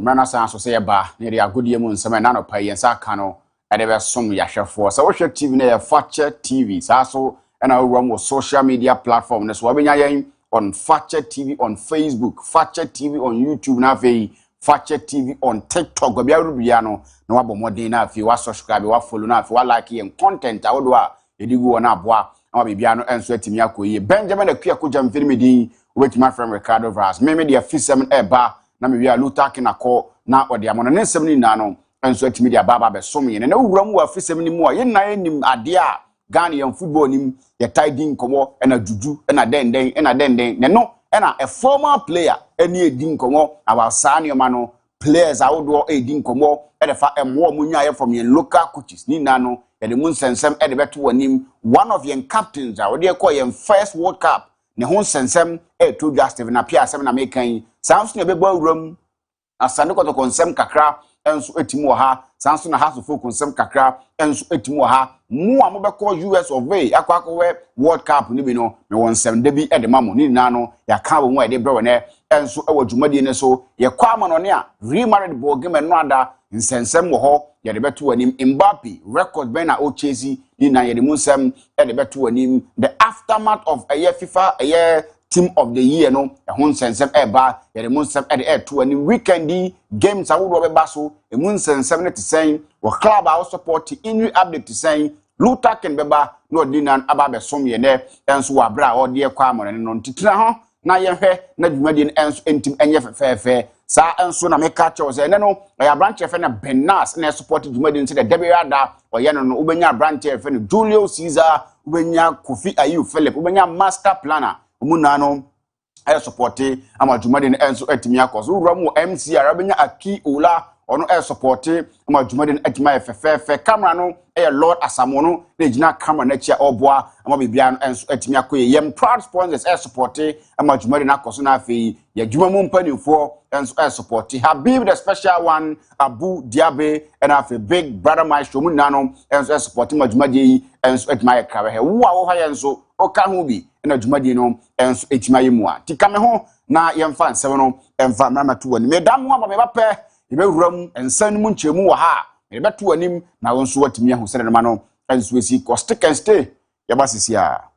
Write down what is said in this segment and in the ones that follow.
mrana san so say ba ne dia godie mu nsem na no pa yensa ka no e de be som ya hwefo so wo hwe TV na ya Fakye TV sa so na wo social media platform ne so wo benya yen on Fakye TV on Facebook, Fakye TV on YouTube na fe Fakye TV on TikTok go bia rubia no na wa bomodin na fe wa subscribe wa follow na fe wa like yen content awodo a edigu na aboa na bibia no enso atimi akoyi Benjamin Akuya jam film din with my friend Ricardo Vaz me dia fisem eba na me wia lutaki na ko na ode amono ne nsem ni na no enso atimi dia baba be som yen na wuram wa fisem ni mu a yen na enim ade a Ghanaian football nim ye tiding komo ena juju ena denden ne no ena a former player eni edin komo about sani no players awodo edin komo e de fa emwo munyaye from your local coaches ni na no e de mun sensem e de beto wanim one of your captains a wode call your first World Cup ne hon sensem e to just na pia sem na mekan Samson e bebo awuram asane koto konsem kakra enso etimo ha Samson na haso fo konsem kakra enso etimo ha mu amobeko US of A akwakowe World Cup ni bi no me won sem de bi e de mamo ni na no ya ka bo mu e de brewe ne enso e wodwumadi ne so ye kwa ma no ne a remarried ball game no ada nsensem wo ho ye de beto anim Mbappe record ben na o chase ni na ye de mu nsem e de beto anim the aftermath of a year FIFA a year team of the year no e ho nsensem e ba ye de mu nsem e de to anim weekendi games awodo be ba so e mu nsensem ne te sen wo club a support injury update te sen Luther ken beba no dinan aba be som ye ne enso wa bra o de kwa amone no ntitira ho na ye hwe na dwumadi enso entim enye fefefe sa enso na meka che o se ne no ya branch efe na Benas na support dwumadi nse de Debiada o ye no ubenya branch efe no Julio Caesar ubenya Kofi Ayu Philip ubenya master planner umuna no ay support ama dwumadi enso etimi akoso uramu MC arabenya Aki Ola ono support ama dwumadi etima fefefe camera no Lord Asamono na gina camera na chia oboa ama bibia no enso atimi akoye yem proud sponsors support ama dwumadi na koso na afei ya dwuma mu mpanimfo enso support Habib the special one ABOU DIABY and afei big brother maestro mu nano enso support ma dwumadi yi enso atima ya krawe he wo a wo ha yenso oka ho bi na dwumadi no enso atima yemu a tikame ho na yemfa nsem no emfa mama to wani me damu ama me bape ibewuram ensan mu nchemu wo ha beto anim na won so watimi ahu sere no enso esi ko stick and stay yabasisi a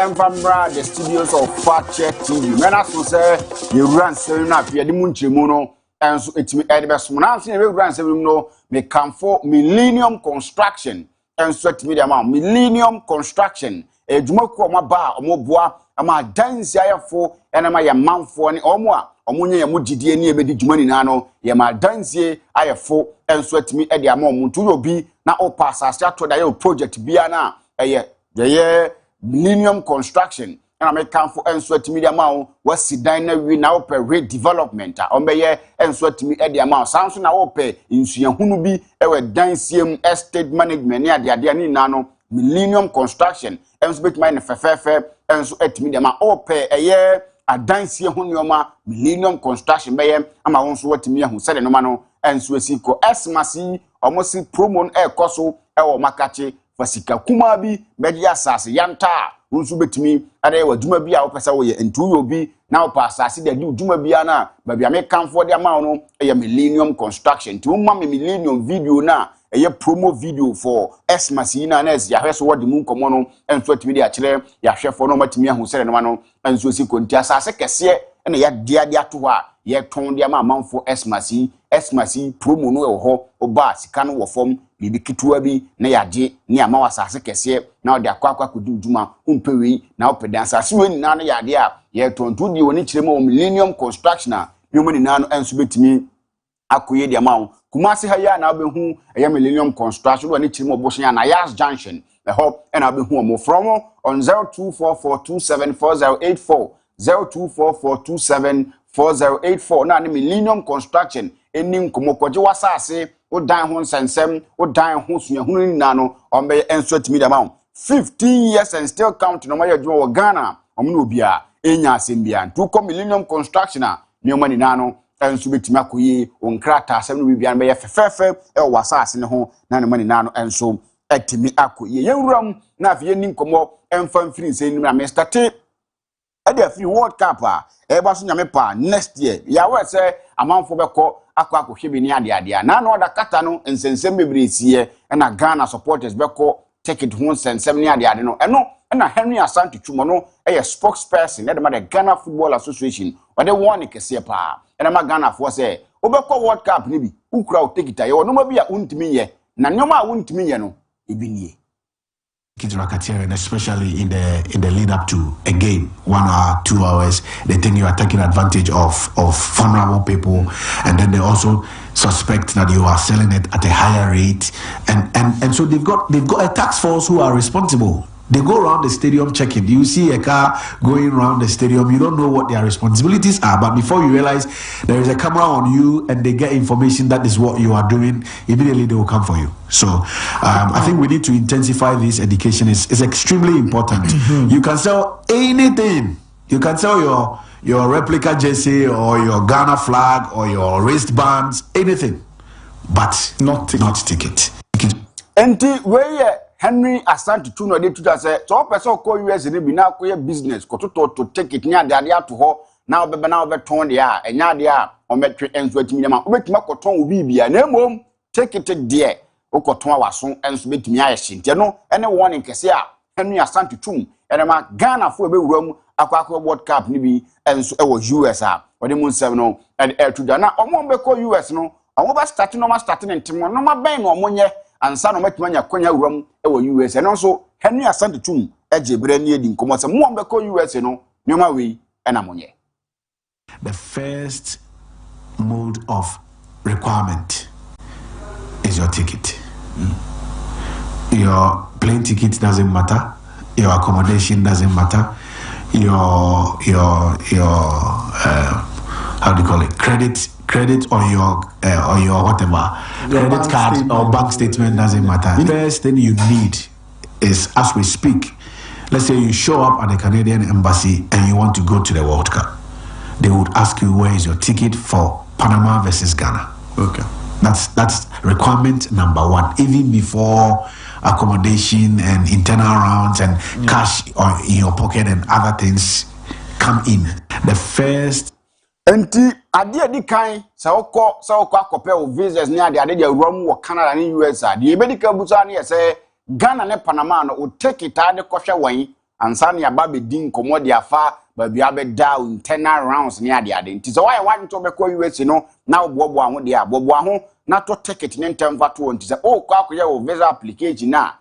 Emfambra the studios of Fakye TV. Mena so say you run seven na afia di munchemu no enso etimi edebesmo na afia we run seven no me camfo Millennium Construction enso etimi dia ma Millennium Construction ejuma ko ma ba omoboa ama dansi ayefo ena ma ya manfo ne omo a omonye ya mugidie ne ebedi djuma ni na no ya ma dansi ayefo enso etimi ede ama omuntu obi na opa asase atoda ya project bia na ye Millennium Construction and I make come for enso media amount was sidan na wi na ope redevelopment a ombeye enso timi e de amount sanso na ope insuahunu bi ewe dansiem estate management ne ade ni na no Millennium Construction enso betima ne fefefe enso etimi de ma ope eye adansie hunioma Millennium Construction beye ama wonso watimi ahu sele no ma no enso esiko esmasi omosi promo e koso e wo makache fasika kuma bi media asase yanta wonsu betimi ade waduma bi a wopesa wo ye entuyo bi na opa asase de duma bi ana ba bia me kanfo de ama no e Millennium Construction ti umma me Millennium video na e promo video for esmasi na es ya hweso wodi mu nkomo no enso atimi de akire ya hwefo no matimi ahu sere no ma no enso si konti asase kese ene ya dia to ha ye ton de ama manfo esmasi promo no e ho oba sika no wo fom bibi ketewa bi na yade ne ama wasase kese na ode akwa kodu djuma umpewi na opeda asase we nyina na yade a ye tonto di woni kirema o Millennium Construction a nyoma nyina no enso betimi akoye di ama wo Kumasi ha ya na obehu eye Millennium Construction woni kirema oboshan na Yas Junction ho na obehu mo from on 0244274084 0244274084 na ne Millennium Construction eni nkomo koje wasase o dan ho nsensem o dan ho suahunu ni na no ombe enso atimi da ma 15 years and still count no ma yadwo wo Ghana omno obia enya asembia ntuko Millennium Construction a nyoma ni na no enso betimi akoyi onkrata asem no bibia no be fefefe e wasase ne ho na ne mani na no enso atimi akoyi yenwuram na afie ni nkomo emfa mfiri nse ni na Mr. T ade free World Cup a eba so nyame pa next year ya we say amanfo beko akwa hwebi ni ade na na oda kata no nsensem bebresiye na Ghana supporters beko ticket ho nsensem ni ade no eno na Henry Asante Twumo no spokesperson de ma the Ghana Football Association ode won kese pa ma Ghana for say obeko World Cup ni bi ukura o ticket aye no ma bi a untimi ye na nyoma a untimi ye no ebinie kids racketeering, especially in the lead up to a game, 1 hour, 2 hours. They think you are taking advantage of vulnerable people, and then they also suspect that you are selling it at a higher rate, and so they've got a task force who are responsible. They go around the stadium checking. You see a car going around the stadium, you don't know what their responsibilities are, but before you realize there is a camera on you and they get information that is what you are doing, immediately they will come for you. So I think we need to intensify this education. It's extremely important. You can sell anything. You can sell your replica jersey or your Ghana flag or your wristbands, anything, but not ticket. Enti where Henry Asante Twumo de tuta say so person ko US ni bi na ko business ko to take it nya de ato ho na obebe na obeton de a enya de a ometwe enso atimi de ma obetima koton obi bia na emom take it de okoton awaso enso betimi aye hinte no ene warning kese a Henry Asante Twumo ene ma Ghana fo be wuram akwa World Cup ni bi enso e wo US a ode mu nsem no e tuda na omo be ko US no omo ba start no ma start ntimo no ma ben no omo nye ansa no matuma nya kwanya wuram e wo US no so Henry Asante Twumo ejebre ni edi nkomo se mo mbeko US no nyoma we na monye. The first mode of requirement is your ticket. Your plane ticket doesn't matter, your accommodation doesn't matter, your how do you call it, credit or your whatever, your credit card or bank statement doesn't matter. The first thing you need is, as we speak, let's say you show up at the Canadian embassy and you want to go to the World Cup. They would ask you, where is your ticket for Panama versus Ghana? Okay. That's requirement number one, even before accommodation and internal rounds and cash or in your pocket and other things come in. The first enti ade di kan sa okọ akọpẹ o visas ni ade dia wuram wo Canada ni US a de ebedika busa na yese Ghana ne Panama no o take it ade kọhwe wan ansa na ba be din komo de afa ba bia be da internal rounds ni ade nti so why wan to be ko US no na obobo aho de abobo aho na to ticket ne ntemfa to nti se o kọ akoye o visa application na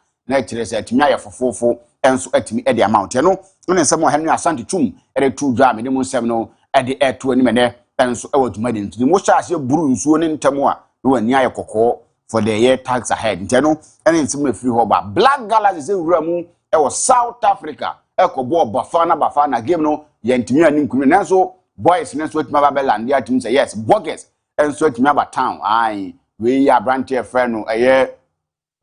kire se atimi aye fofofo enso atimi e de amount no ne nsem o Henry Asante Twumo e tu dwa me ne mo nsem no ede eto ani mene enso e wotuma de nti mo sha ase buru nsuo ne ntemu a no wani aye kokko for the year tax ahead nti no ene nsem free ho ba Black Galaxy se wura mu e wo South Africa e ko bo Bafana game no ye ntimi ani nkumi nanso boys ne so atuma ba beland ya tim say yes bogus enso atumi aba town ai we ya branch friend no eye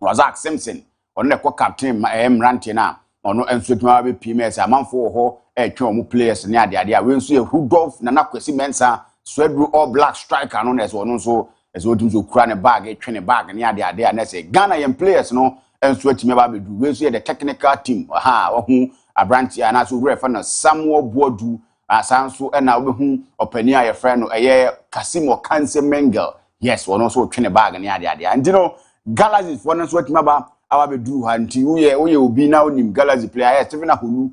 Razak Simpson on the captain Mranti na ono enso atuma ba PMS amanfo ho twa omu players ne ade a we nso ye Rudolph Nana Kwesi Mensah Swedru All Black striker no na so ono nso ezo otum so kura ne bag twe ne bag ne ade a na say Ghana yem players no enso atumi ba bedu we nso ye the technical team ohu abranti ana so refa na Samuel Boadu asanso na obehu opani a ye friend no eye Kasimo Kanse Mengel yes ono nso twe ne bag ne ade and you know Galaxy for no nso atumi ba awa bedu ha nti uye obi na onim Galaxy player Stephen Ahunu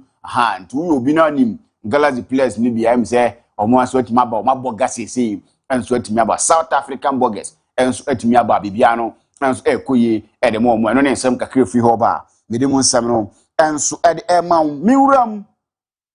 nti uye obi na onim Galaxy players ni bi am say omo aso atumi ba omo boga sese enso atumi ba South African boggers enso atumi ba bibia no enso ekoyi e de mo eno ne nsem kakra fi ho ba me de mo nsem no enso e de ma miwram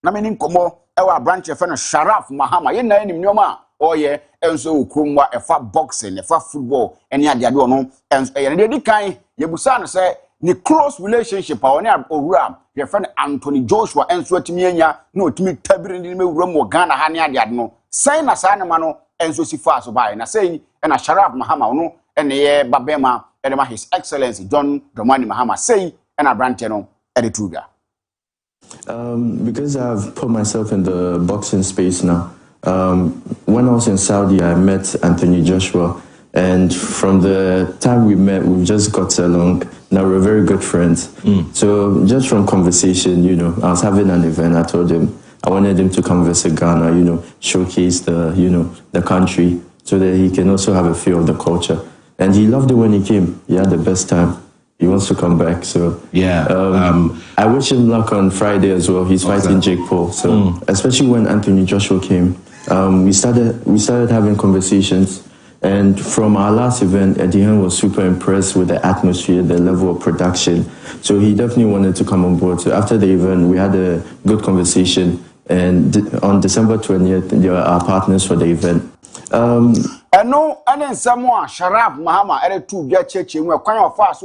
na me ni nkomo e wa branch e fe no Sharaf Mahama ye na enim nyoma oye enso okromwa e fa boxing e fa football eni ade ade ono enso e ne de kan ye busa no se ni close relationship a oni owura ye friend Anthony Joshua enso atimi anya na otimi tabiri ni mewura mo Ghana ha ne ade no sai na sa ne ma no enso si fa so bai na sai na Sharaf Mahama no ene ye babema ene ma His Excellency John Dramani Mahama sai na branch no ede tuga. Because I've put myself in the boxing space now. When I was in Saudi, I met Anthony Joshua, and from the time we met, we've just got along. Now we're very good friends. So just from conversation, you know, I was having an event. I told him I wanted him to come visit Ghana, you know, showcase the, you know, the country, so that he can also have a feel of the culture. And he loved it when he came. He had the best time. He wants to come back, so yeah. I wish him luck on Friday as well. He's fighting Jake Paul, so especially when Anthony Joshua came, we started having conversations, and from our last event, Edihan was super impressed with the atmosphere, the level of production. So he definitely wanted to come on board. So after the event, we had a good conversation, and on December 20th, they were our partners for the event. I know, and then someone Sharaf Mahama at two get church in where kind fast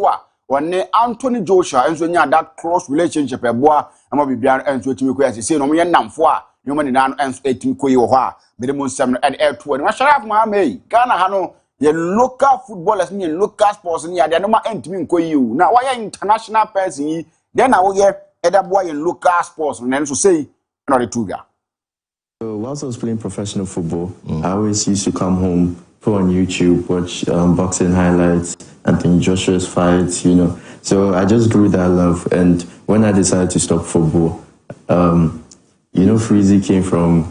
when Anthony Joshua and so that close relationship a boy and be beyond and to me say no me nam for you money down and 18 ko yo ha be the most and air to and Sharaf Mahama Ghana hano ye local footballers ni local sports ni ade no ma entimi ko you na why international person then na wo ye other boy in local sports and so say no the two ga. So whilst I was playing professional football, I always used to come home, put on YouTube, watch boxing highlights, Anthony Joshua's fights, you know. So I just grew that love. And when I decided to stop football, you know, Freezy came from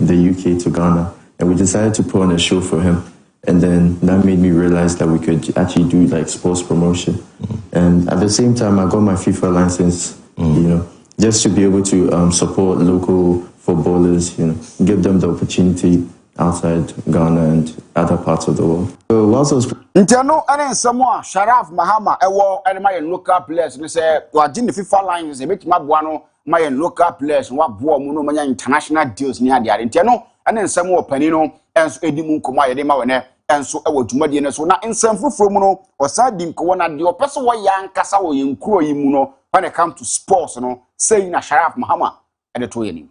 the UK to Ghana, and we decided to put on a show for him. And then that made me realize that we could actually do like sports promotion. And at the same time, I got my FIFA license, you know, just to be able to support local footballers, you know, give them the opportunity outside Ghana and other parts of the world. So whilst I was Interno and someone Sharaf Mahama and my local players and say what in the FIFA lines a bit mabuano my local players what boy muno manya international deals near the interno and then some more penino and so edimun koma yedema and so I would jumadi so na in some from no or sadim kwana the person wa yan kasa wo yinkro yimuno when it comes to sports no saying na Sharaf Mahama and the two.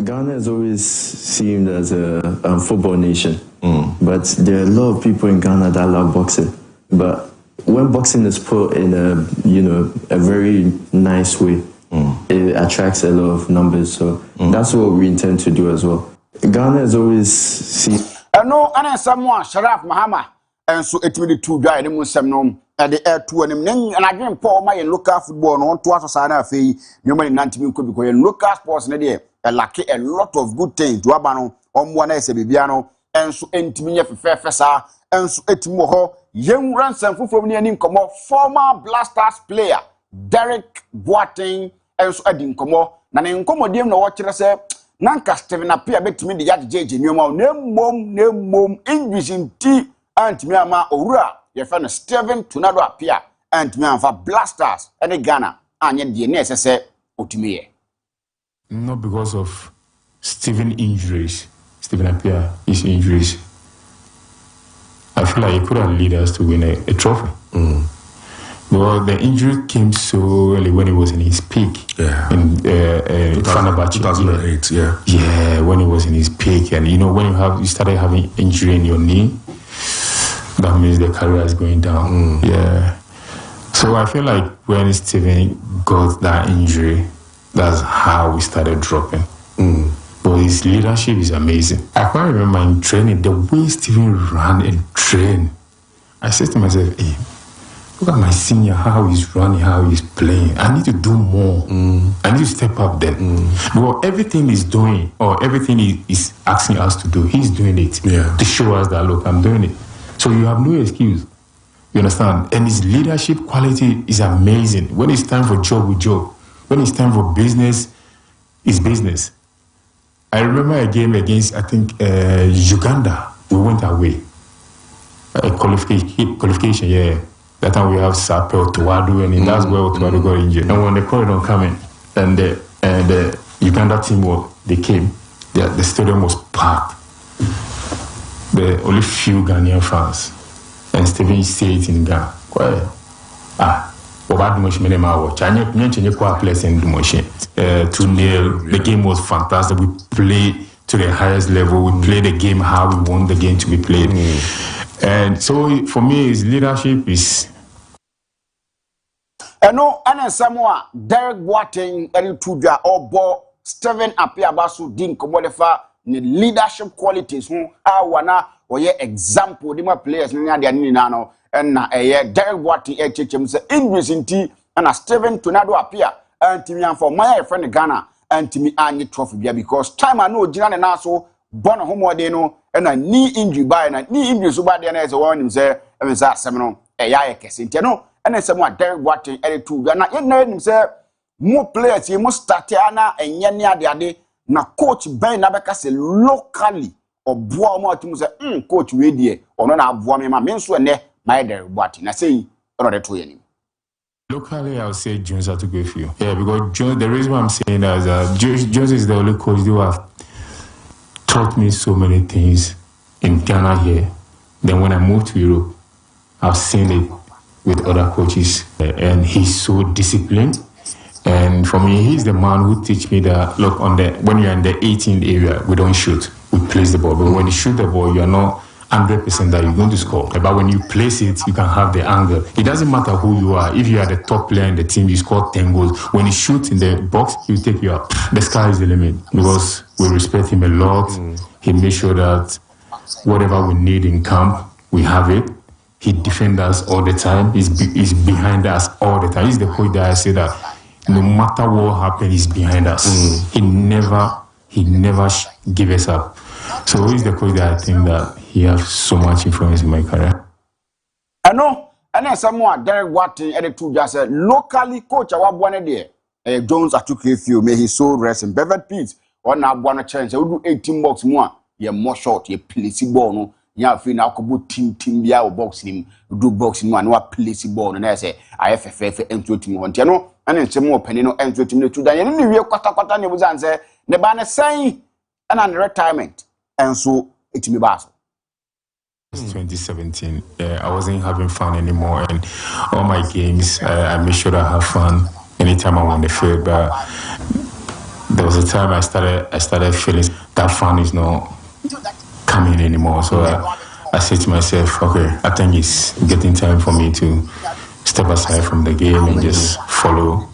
Ghana has always seemed as a football nation, but there are a lot of people in Ghana that love boxing. But when boxing is put in a, you know, a very nice way, it attracts a lot of numbers. So that's what we intend to do as well. Ghana has always seen. No, and someone Sharaf Mahama, and so it will be two guys. Them at the air two and I didn't pour my local football on to us. I fee no money 90 because local sports in the a lot of good things to abano one as a bibiano and so intimate fair fessa and so etimoho young ransom from near Ninkomo former Blasters player Derek Boateng and so adding como nan incommodium no watcher say Nanka Steven appear bet me the yard judge in your mom English in tea and Miama Ora your friend Steven Tunado appear and me for Blasters and Ghana and yet the necessary ultimate. Not because of Stephen injuries. Stephen appear his injuries. I feel like he could have lead us to win a trophy. Well, the injury came so early when he was in his peak. Yeah. In 2008. Yeah. Yeah, when he was in his peak, and you know when you started having injury in your knee, that means the career is going down. Yeah. So I feel like when Stephen got that injury, that's how we started dropping. But his leadership is amazing. I can't remember in training, the way Stephen ran and trained. I said to myself, hey, look at my senior, how he's running, how he's playing. I need to do more. I need to step up then. Because everything he's doing, or everything he is asking us to do, he's doing it to show us that, look, I'm doing it. So you have no excuse. You understand? And his leadership quality is amazing. When it's time for job, we job. When it's time for business, it's business. I remember a game against, I think, Uganda. We went away. qualification, yeah. That time we have Sapel, Tuadu, and that's where Tuadu got injured. And when the corridor coming, and the Uganda team they came, the stadium was packed. The only few Ghanaian fans, and Stephen stayed in Ghana. About the motion, pleasant motion. 2-0. The game was fantastic. We played to the highest level. We played the game how we want the game to be played. And so for me, his leadership is. No, and Samoa, Derek Boateng, Eric Tudja, or Bo, Steven Apiabasu, Dean Komodefa, the leadership qualities, who are one or ye example, the players, Nano, and Derek Boateng, HHM, English in tea, and a Steven Tornado appear, and Timian for my friend Ghana, and Timmy Annie Trophy, because time I know Jinan and also, Bono Homodeno, and a knee injury by and a knee injury, so bad as a one himself, and was that seminal, a Yaya and then someone Derek Boateng edit two. And I know say more players you must start na and yenya the day na coach Ben Nabeka say locally or boa more to say coach we there or no na boa me ma menso ne my Derek Boateng. I say another two years. Locally, I would say Jones had to go for you. Yeah, because Jones, the reason why I'm saying that is Jones is the only coach who have taught me so many things in Ghana here. Then when I moved to Europe, I've seen it with other coaches, and he's so disciplined. And for me, he's the man who teach me that look when you're in the 18th area, we don't shoot, we place the ball. But when you shoot the ball, you're not 100% that you're going to score. But when you place it, you can have the angle. It doesn't matter who you are. If you are the top player in the team, you score 10 goals. When you shoot in the box, you take you out. The sky is the limit because we respect him a lot. He makes sure that whatever we need in camp, we have it. He defends us all the time. He's behind us all the time. He's the coach that I say that no matter what happens, he's behind us. He never give us up. So he's the coach that I think that he has so much influence in my career. I know. And then someone Derek Boateng edit two just said locally coach our one there. Jones at 2K may he so rest in Beverly Pitts or now one chance. We do 18 bucks more. You're more short. You're placing ball. No. Ya fi na akobo team bia o boxing do boxing no wa place ball na say IFFF entro team ho ntia no ane nsem o pani no entro team no tu dan ye ne wie kwata ne buzan say ne ba ne san na retirement enso etimi ba so 2017 I wasn't having fun anymore, and all my games I made sure I have fun anytime I'm on the field, but there was a time I started feeling that fun is not coming anymore. So I said to myself, okay, I think it's getting time for me to step aside from the game and just follow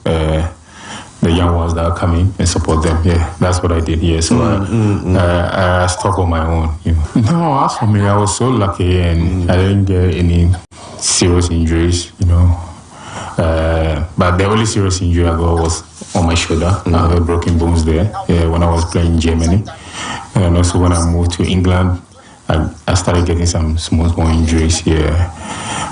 the young ones that are coming and support them. Yeah, that's what I did here. So I stuck on my own. You know. No, as for me, I was so lucky and I didn't get any serious injuries, you know. But the only serious injury I got was on my shoulder. I had broken bones there when I was playing in Germany. And also when I moved to England, I started getting some small injuries here.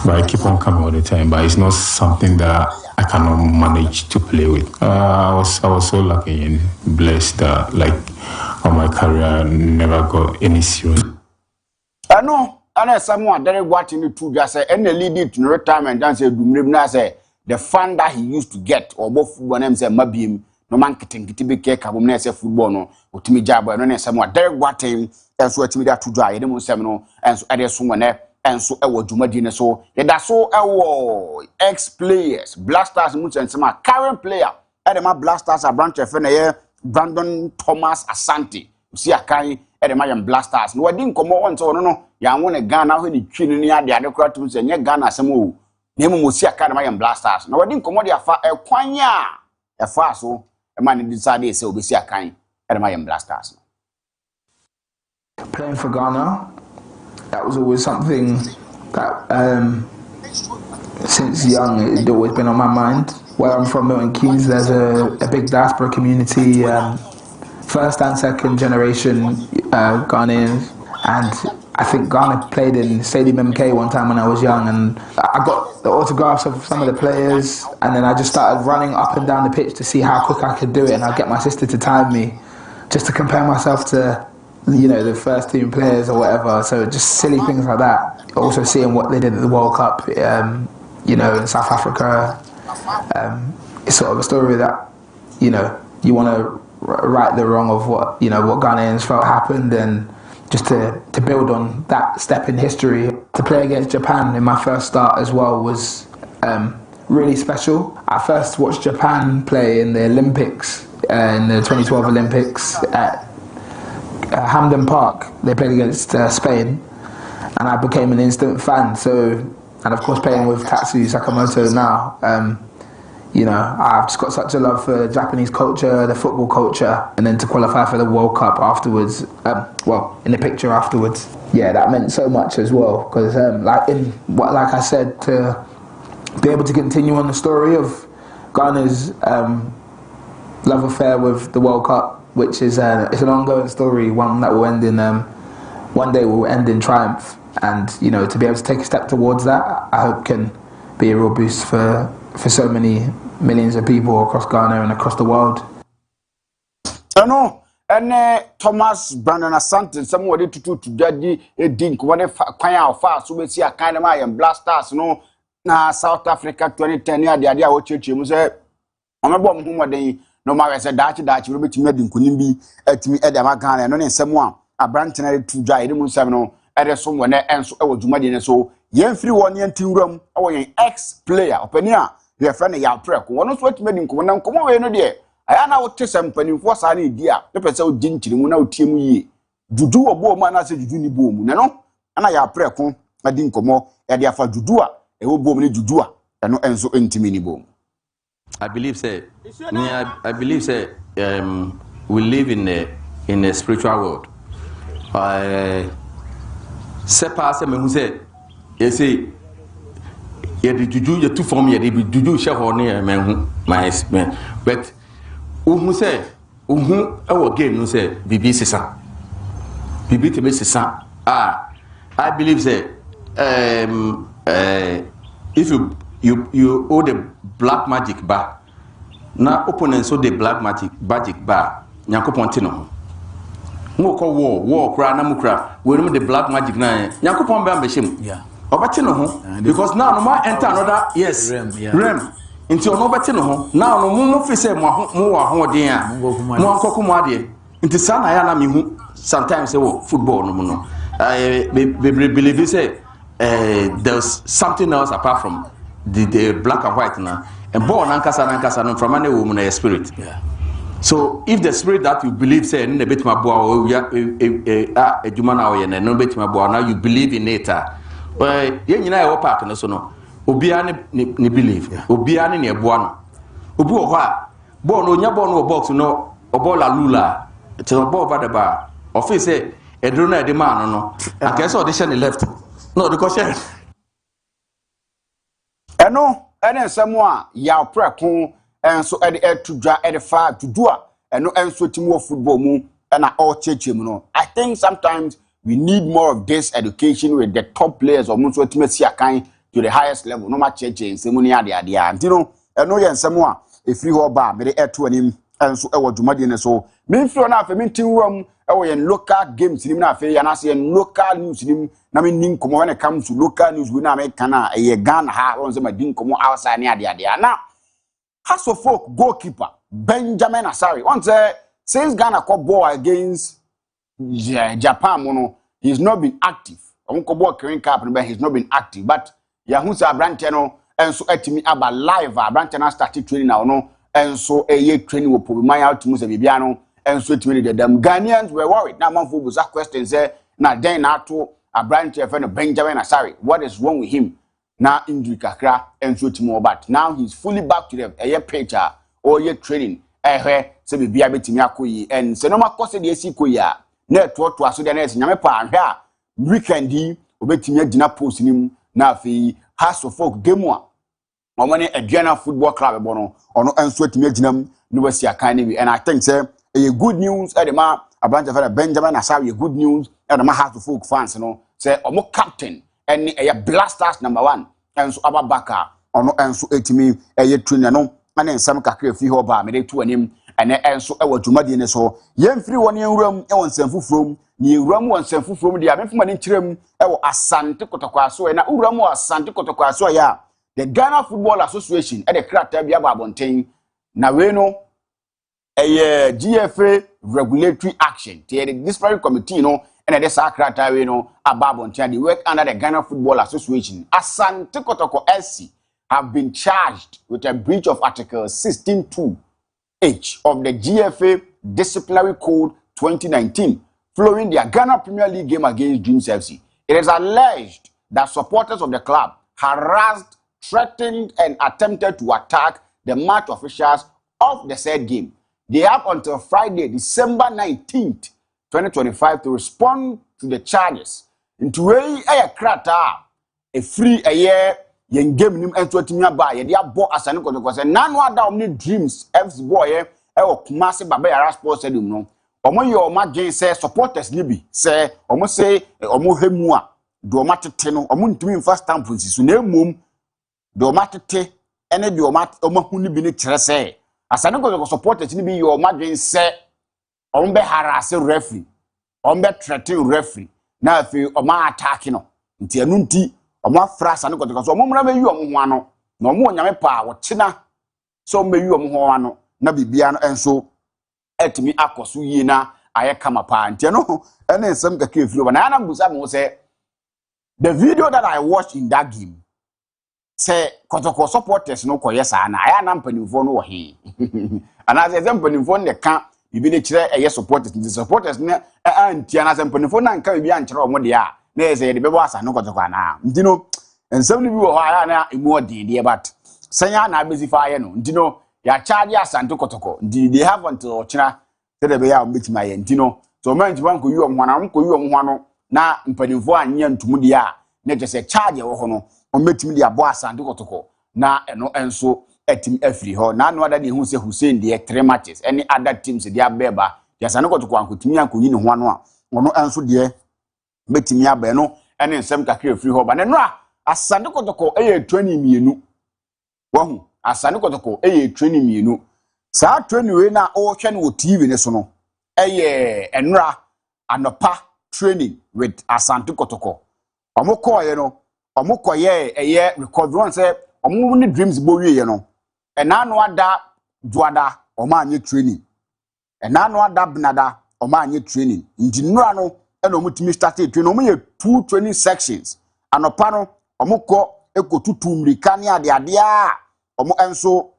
But I keep on coming all the time. But it's not something that I cannot manage to play with. I was so lucky and blessed that like on my career I never got any serious. I know. I know someone Derek Boateng the two just say any lead to retirement and say Dumribna say the fun that he used to get or both football names say Mabim. No man kitty be care kabum say football no utimi jabo no someone Derek Boateng and so etimi that to dry e dem no and so ade so one and so e wo dwumadi ne so e da so e wo ex players Blasters mu nsema current player e dem Blasters a branch efe na ye Brandon Thomas Asante si akan e dem am Blasters no wadi nkomo won so no ya won Ghana ho ni twi ni ade kratum se nye Ghana asem o na mu si akan dem am Blasters no wadi nkomo de afa e kwanya e fa so e man decide say obesi akan e dem am Blasters. Playing for Ghana, that was always something that since young it had always been on my mind. Where I'm from, Milton Keynes, there's a big diaspora community, first and second generation Ghanaians, and I think Ghana played in Stadium MK one time when I was young, and I got the autographs of some of the players, and then I just started running up and down the pitch to see how quick I could do it, and I'd get my sister to time me just to compare myself to you know, the first team players or whatever. So just silly things like that. Also seeing what they did at the World Cup, you know, in South Africa. It's sort of a story that, you know, you want to right the wrong of what, you know, what Ghanaians felt happened, and just to build on that step in history. To play against Japan in my first start as well was really special. I first watched Japan play in the Olympics, in the 2012 Olympics at Hampden Park. They played against Spain, and I became an instant fan. So, and of course playing with Tatsu Sakamoto now, you know, I've just got such a love for Japanese culture, the football culture, and then to qualify for the World Cup afterwards, well, in the picture afterwards, yeah, that meant so much as well. Because, like I said, to be able to continue on the story of Ghana's love affair with the World Cup, which is it's an ongoing story, one that will end in one day will end in triumph, and you know, to be able to take a step towards that, I hope can be a real boost for so many millions of people across Ghana and across the world. No, and Thomas Brandon Asante, somebody to daddy a dink, whatever kind of fast, so we see a kind of my and blasters, no, na South Africa 2010 year, the idea what you say, I'm a bomb whom day, no matter said that you will be made in Kunimbi, at me at the Macan, and only someone, a brand to dry, the Seminole, at someone else, I was Jumadin, so yen free 1 year 2 room, or an ex player, open here. Your friend ya prek one of what made in come away no dear. I know what some penny for Sani dear, the person didn't you know team ye. Juju or boom man as a Juni boom, no, and I ya prek I didn't come more at the afa Judua, a whole boom Judua, and no and so intimini boom. I believe say I believe say we live in a spiritual world. Sepa se me who say you say yeah, the juju you two form yeah, the juju share honey man but who say our game no say bibi sisa bibi te me sisa I believe say if you owe the black magic bar na opponents so the black magic bar nyankopon te no mo ko war kra na mukra we no the black magic na nyankopon ba mbehim yeah obati no ho because now no ma enter another yes rem into no obati no ho now no mo fi say mo wa ho den a mo ankoku mo ade into sana ya na me hu sometimes say football no no believe say there's something else apart from the black and white na and born ankasa no from any woman a spirit yeah. So if the spirit that you believe say in the bit my boy a jumana or no bit my boy now you believe in it well yen nyina e wo park no so no obia ne believe obia ne eboa no obi wo ho a ball no nya ball no box no obola lula te ball over the bar office say edro na e de man no aka say audition the left no the question eno ene semwa ya prekon enso e to dwa e fa to do eno enso timo football mu na all cheche mu no. I think sometimes we need more of this education with the top players or so ultimately akan to the highest level no match cheche nsemu ni ade anti no eno ye nsemu a efiri ho ba me de eto anim enso e wo dwumade ne so me firo na afa me tinwam e wo ye local games nim na afa ya na se local news nim na me nin komo when it comes to local news we na me kana e Ghana ha won se ma din komo outside ni ade na Hasso folk goalkeeper Benjamin Asari once since Ghana caught ball against Japan mono he's not been active onko ball carrying cap but he's not been active but yahusa abrante no enso atimi aba live abrante na started training now no enso eye training wo pobi out to musa bibia no enso atimi de them Ghanaians were worried now man for buza question say na den na to abrante fe no Benjamin Asari what is wrong with him na injury kakra enso atimi but now he's fully back to the eye picture or ye training se bibia betimi akoyi and se no makose de esi koyi na to aso de na esi nyame pa ahwe a weekend yi obetimi agina post nim na afi Hasso folk game a omane Aduana football club bono ono enso atimi aginam no wasi akan ni and I think say a good news e de ma abanja fa Benjamin Asari good news e de ma Hasso folk fans no say omo captain and e blasters number 1 enso ababaka ono enso atimi eye trainer no ane nsam kakra fi ho ba me de to anim ene enso e wadwumade ne so yemfiri woni enwuram e won sanfufrom ni enwuram won sanfufrom dia mefuma ne nkyerem e wo Asante Kotokwaso na uwuram wo Asante Kotokwaso ya the Ghana Football Association e de krata bia ba abonten na we no GFA regulatory action the disciplinary committee no and the sakrata we no ababontia they work under the Ghana Football Association. Asante Kotoko SC have been charged with a breach of Article 16(2)H of the GFA Disciplinary Code 2019 following their Ghana Premier League game against Dreams FC. It is alleged that supporters of the club harassed, threatened and attempted to attack the match officials of the said game. They have until Friday, December 19th, 2025 to respond to the charges. Into a krata, a free a year, yen game nim and 20 year by a bo Asante Kotoko say, none other omni Dreams F's boy, massive Babaya Sports Stadium. No, omo your magin say supporters libi say, omo say, omo hemua, do mateno, omo first stamp so no mum, do matete, any do omo huni bini trese. Asante Kotoko supporters ni be your magin say ombe harass referee ombe threaten referee na afi oma attack no nti anu nti oma fra Asante Kotoko so omumra be yi omo ho ano na omo onyame pa wo kina so ombe yi omo ho ano na bibia no enso etimi akoso yi na aye kama pa nti no ene nsem kaka efiri oba na na mbusa mo say the video that I watched in that game say Kotoko supporters no koye sa na aya na mpanimfo no wo he ana say mpanimfo ne ka bibi ne kire eye supporters ne antia na say mpanimfo na nka bibi ankire omo de a na say de bebo Asante Kotoko ana nti no ensem ni bi wo aya na emu odin de but sanya na abezifa aye no nti no ya charge Asante Kotoko nti they have until ochina say de be ya ometima ye nti no so man jiban ko yi omo na nko yi omo no na mpanimfo anya ntumu de a na je say charge wo ho no ometimi de abo Asante Kotoko na eno enso etim afri ho na no ada de hu se Hussein de 3 matches any other teams de abeba de Asante Kotoko ankotimi ankoyi ne ho ano a ono enso de metimi aba no ene nsem kakra afri ho ba ne no a Asante Kotoko training mienu wahu Asante Kotoko training mienu sa training we na o hwe ne wo TV ne so no enra anopa training with Asante Kotoko omokoye no omokoye recovery one say omo ni Dreams bo wie no ena no ada duada oma anye training ena no ada bnada oma anye training njinura no ena omutimi start training omo ye 2 training sections anopa no omukọ ekotutu mrika ne ade a omo enso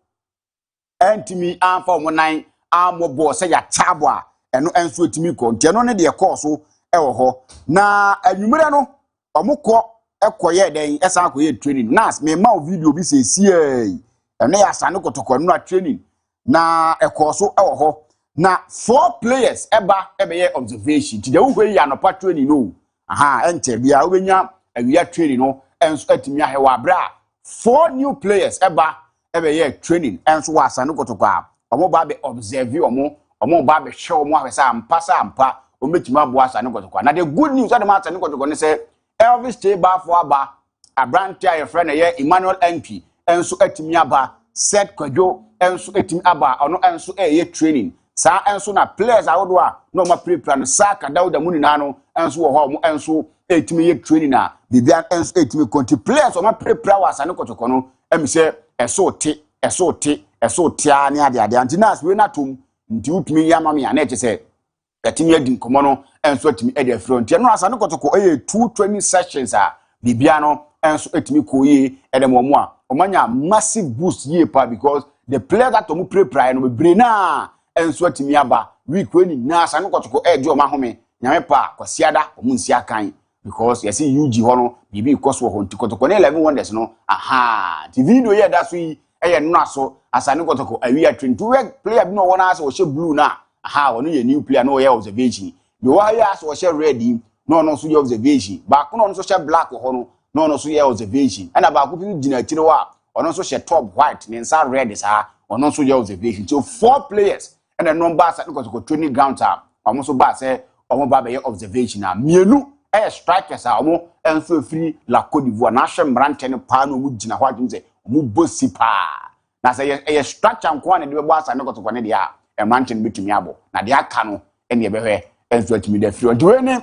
entimi anfa omo nan amobo se ya chabo a eno enso etimi ko nti eno ne de course ewo ho na anwumere no omukọ ekoye den esa akoye training nas me ma video bi se sie ene ya Asante Kotoko no training na ekoso ewo ho na 4 players ebe observation ti de wo hwe ya no pa training no ente bia wo benya awia training no enso atimi ahewa bra 4 new players ebe training enso wa Asante Kotoko a omo ba be observe omo ba be hwe omo ahwesa ampa ometima bo Asante Kotoko na the good news that Asante Kotoko ne say Elvis stay ba for aba abrantia your friend Emmanuel MP enso atimi aba set kwadwo enso atimi aba ono enso training sa enso na players awodo a no ma prepare no saka Dauda munina no enso wo ho mo enso atimi training na bibia enso atimi konti players o ma prepare wa Asante Kotoko no emise eso te ani ade antinas we na tom nti utumi ya mama ya na eche se atimi adi nkomo no enso atimi ade front no Asante Kotoko 2 training sessions a bibia no enso atimi koyi edemo a omanya massive boost ye pa because the players that omu prepare no be na enso atimi aba week when na Asante Kotoko eje oma home nyame pa kwasiada omu nsi akan because you see UG ho no bibi ikoso ho nti Kotoko na 11 wonders no the video here that we no aso Asante Kotoko awia train to work player bi no wona aso wo she blue na wono ye new player no ye observation the wa here aso wo she red no so ye observation ba no so she black ho no so ye observation and ba ko bi gina tire wa ono so she top white ne nsa red sa ono so ye observation so 4 players and the number Asante Kotoko training ground ta omo so ba say omo ba be ye observation na mienu strikers a omo enso free la Côte d'Ivoire na hwe mrante ne pa no mu gina ho adum say omo bosi pa na say structure nko na de be bo Asante Kotoko ne dia manchen bitimi abo na de aka no ene ye behwe enso atimi da firi onde we ne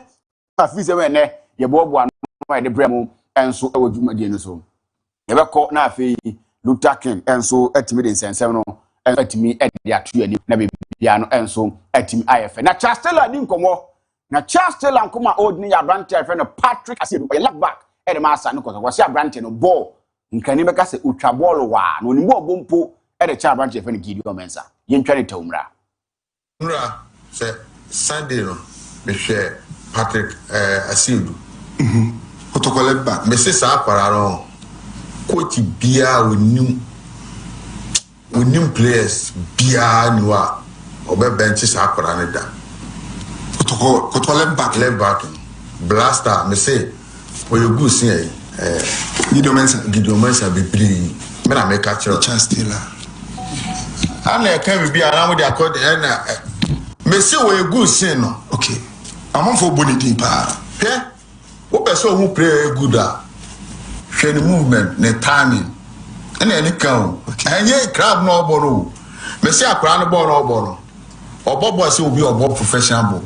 afise we ne ye bobo anu ma de brem enso e wodwumadi no so ye bekọ na afi Lutakin enso atimi de nsensem no enso atimi de atu ani na bibia no enso atimi ayefe na Chastela di nkomo na Chastela nkoma old ni ya brante ayefe no Patrick Asiedu ye left back e de masa no koso wose abrante no ball nkani beka se utwa ball wa no ni mo bompo e de cha brante ayefe no Gideon Mensah ye ntwa ne tawmra se Sunday no me hwe Patrick Asiedu otokole back me se sa pararo coach bia onim players bia niwa obe bench sa akora ne da otokole left back blaster me say for your good see Gideon Mensah be play me na make catch Chastela ana can be na mo dey accord na me say we good see no okay am for bonity pa wo person who play good the movement, the timing, and any count. And ye crab no boro. Me say a crown ball no boro. Or Bob was will be a Bob professional.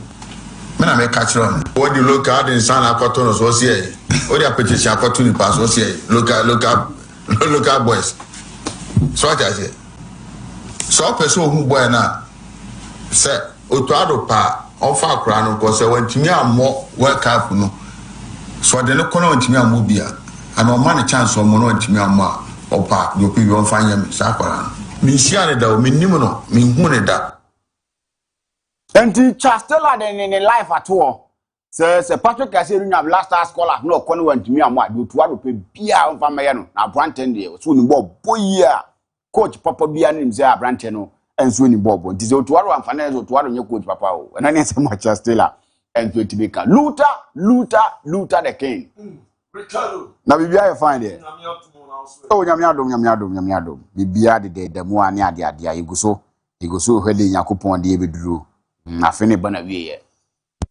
Men I make catch on. When you look at in San Aquaton, so say, or the petition opportunity pass, so say, look at boys. So I say, so a person who boy now say, Otuado pa, on far crown, because I went to me more work out no. So I didn't call on to me a movie. And no man a chance or mono to me ama or pa you people won't find him sapara. Me share da me nimuno me hune da. Enti Chastela in life at all. Say Patrick Asiedu na last scholar no kono want me ama do to ado pe bia on fa me no na Branten dey so ni ball boy coach papa bia nim say Branten no enso ni ball nti say to ado amfa na so to ado nye coach papa o na ne say Chastela enso ti be ka Luther the king. Na bibia you find there. Oh nyame adom. Bibia de demo ani ade iguso hwele yakopon de ebeduro. Afi ne bana wiye.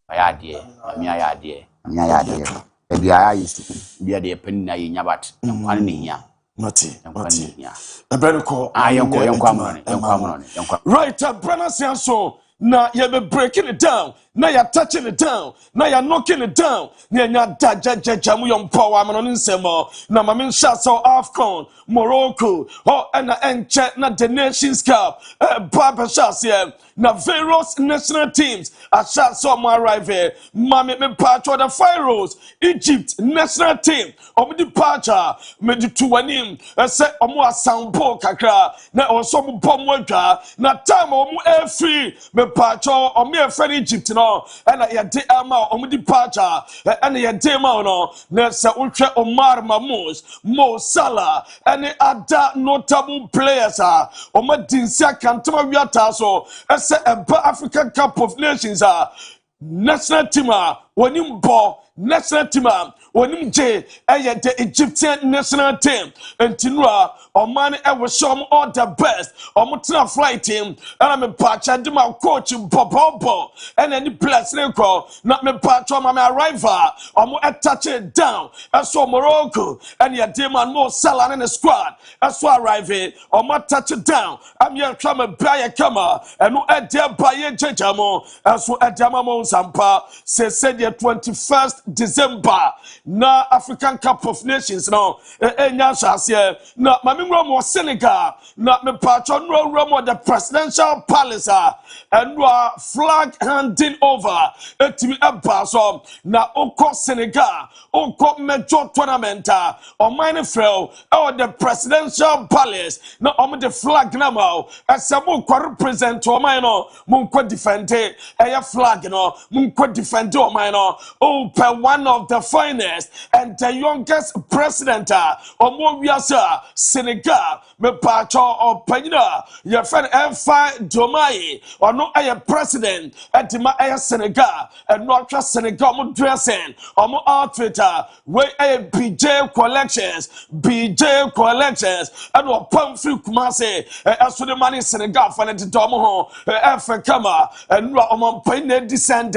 Aya ade, ami aya ade. Bibia ya yisu. Bibia de pen na yinya bat. Nkwan ne hia. Mati. Na brother ko Yankwa. Right, brother so na you be breaking it down, na you touching it down, na you knocking it down, na you jamu yon power man on insemo, na mamin shots so AFCON, Morocco, and enche na the Nations Cup, Baba shots here, na various national teams, a shot so my arrive mami me patch the Pharaohs, Egypt national team, omu departure, me di tuwanim, se omu asampo kakra, na also mu pomwadra, na time omu free, me pacho o me friend Egypt no and ya de ama o me departure and ya de ma no na se utwe Omar Mamous Mo Salah and other notable players o ma dinsia kantoma wiata so ese eba African Cup of Nations national team wonim ball national team wonim je the Egyptian national team entinua oman e we show all the best omutna flight team and me patch and my coach popo and any players na me patch on my arrival touch it down as so Morocco and your team and Mo Salah in the squad as so arrive touch it down I'm here trying to buy a camera and no at there buy a jejamo as so at Jamamo Sampa say the 21st December na African Cup of Nations no enya shase na mami romo Senegal na me patron romo the presidential palace and flag handing over etimi eba so na oko Senegal oko major tournament o MON-FRI or the presidential palace na the flag na ma asemo ko represent o man no mun ko defend e flag no mun ko defend o man no one of the finest and the youngest president omo wiasa Senegal me pacho opanyina your friend Mfa Domai ono aye president etima aye Senegal and no atwa Senegal mo dressing omo outfit we aye BJ collections and o pamfri Kumase aso the money Senegal for the domo ho efe kama and no omo panyina descend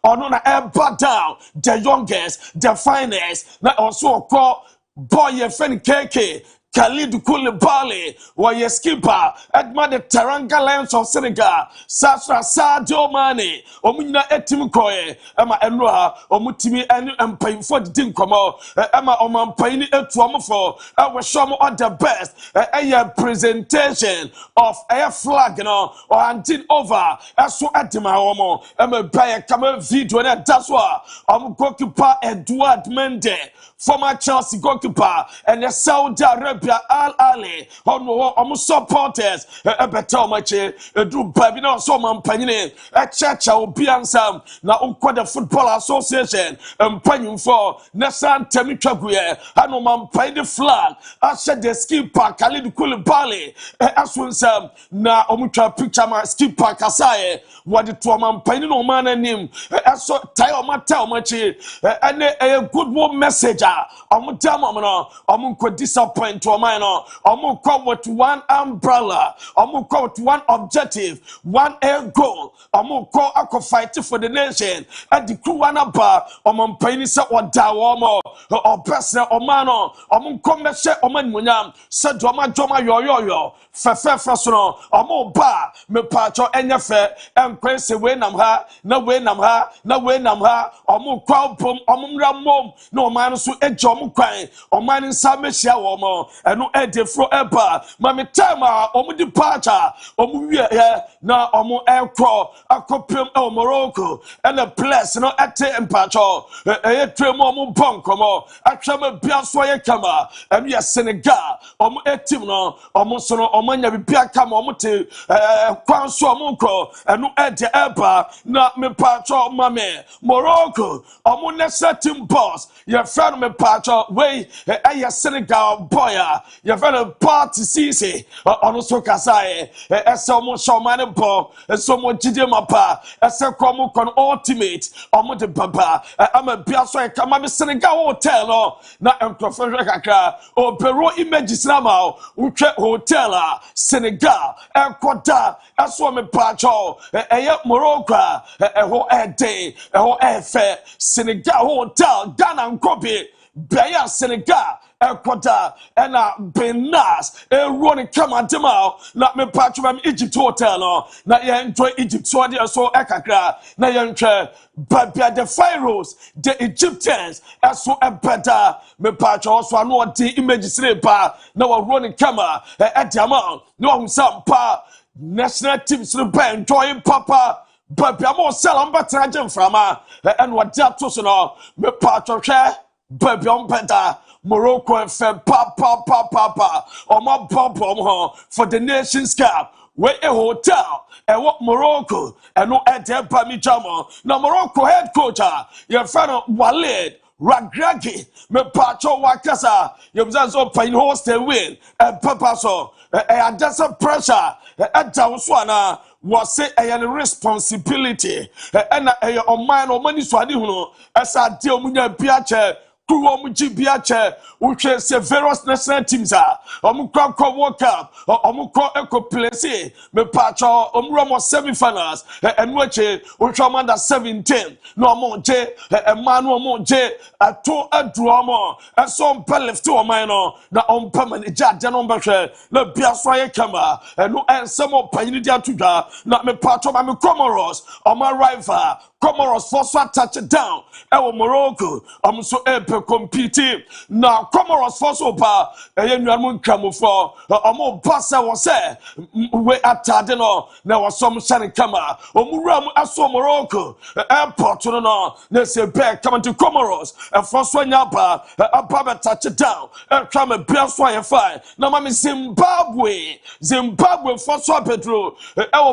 ono na eba down the youngest the finest na also call boy your friend KK Khalid Koulibaly wa skipper Edma the Teranga Lions of Senegal Sasra Sadio Mane omunyina etim koye ema enroha omutimi enu empayimfo didi nkomo ema omampayini etu omfo we show mo on the best a presentation of a flag no or handing over eso edima omo ema baye kama video na daswa goalkeeper Edouard Mendy former Chelsea goalkeeper and the Saudi Arabia Al Ahly on supporters better much do baby no so man panyine chacha obiansam na unko the football association panyum for nesan temitwaguye anu man pay the flag ashe the skipper Khalid Koulibaly aswonsam na omutwa picture ma skipper kasaye what the two man panyine no man anim aso tie o mata o machi and a good one message could disappoint to a minor, come with one umbrella, come with one objective, one air goal, call fight for the nation, and the crew one bar, penisa or dawomo, or personal or mano, come share man munyam, said Joma yo, Fesono, ba, me pacho enyafe, and quense away nam ha, no way nam ha, no way nam ha, crowd boom, ramom, no man so ejom kwan o man nsa mehia wo mo eno edefro eba ma me time omu departure omu wie na omu ekro akopem e Morocco and the place no ete empacho etrem omu bonkomo atwam bia so ye kama eno ye Senegal omu etim no omu so no omanya bibia kama omu te kwan so omu kro eno ede eba na me pacho mame Morocco omu next team boss your friend me pacho way a Senegal boy your friend party cc on so kasaye so mo shomane bo so mo jide mapa so kromo kon ultimate omo de baba am a bia so kama me Senegal hotel no na enkrofo kakra o Peru images na ma utwe hotel Senegal enkoda so me pacho Morocco ho ede ho efe Senegal hotel Ghana nkobi Baya Senegal Ecuador and Benas running come on Demal not me patch from Egypt hotel no na ye enjoy Egypt so there so ekakra na ye enjoy but the pharaohs the Egyptians as so better me patch also no the images pa na we running camera at the amount no some pa national teams no be enjoying papa but be more sell on better from and what that to so no me patch baby on better Morocco and papa on my pop for the Nations Cup where a hotel and what Morocco and no at the Pamijama now Morocco head coach your friend Walid Ragragi me pacho wakasa you was open host and win and papa so and that's a pressure at Tauswana was say a responsibility and on mine or money swadi huno as I deal munya piache Biache, which is various national teams are. Omukra World Cup, Omukra Eco Place, me pacho, Omramo semi-finals, and which are under 17. No more J, a man no more J, a two a drama, and some left to a minor, the on permanent judge and on Basher, the Biaswaya Kama, and no and some more Paynidia Tuga, not me pacho, I'm a Comoros, or my rival, Comoros for swat touch it down, Morocco, I'm so competing now Comoros for so pa enyuamu nkamofo omo pasa wo se we atade no na wo som shane kama omuram aso Morocco airport no na se be come to Comoros for so nyapa ababa touch down try me bia so ye fine na ma Zimbabwe for so Pedro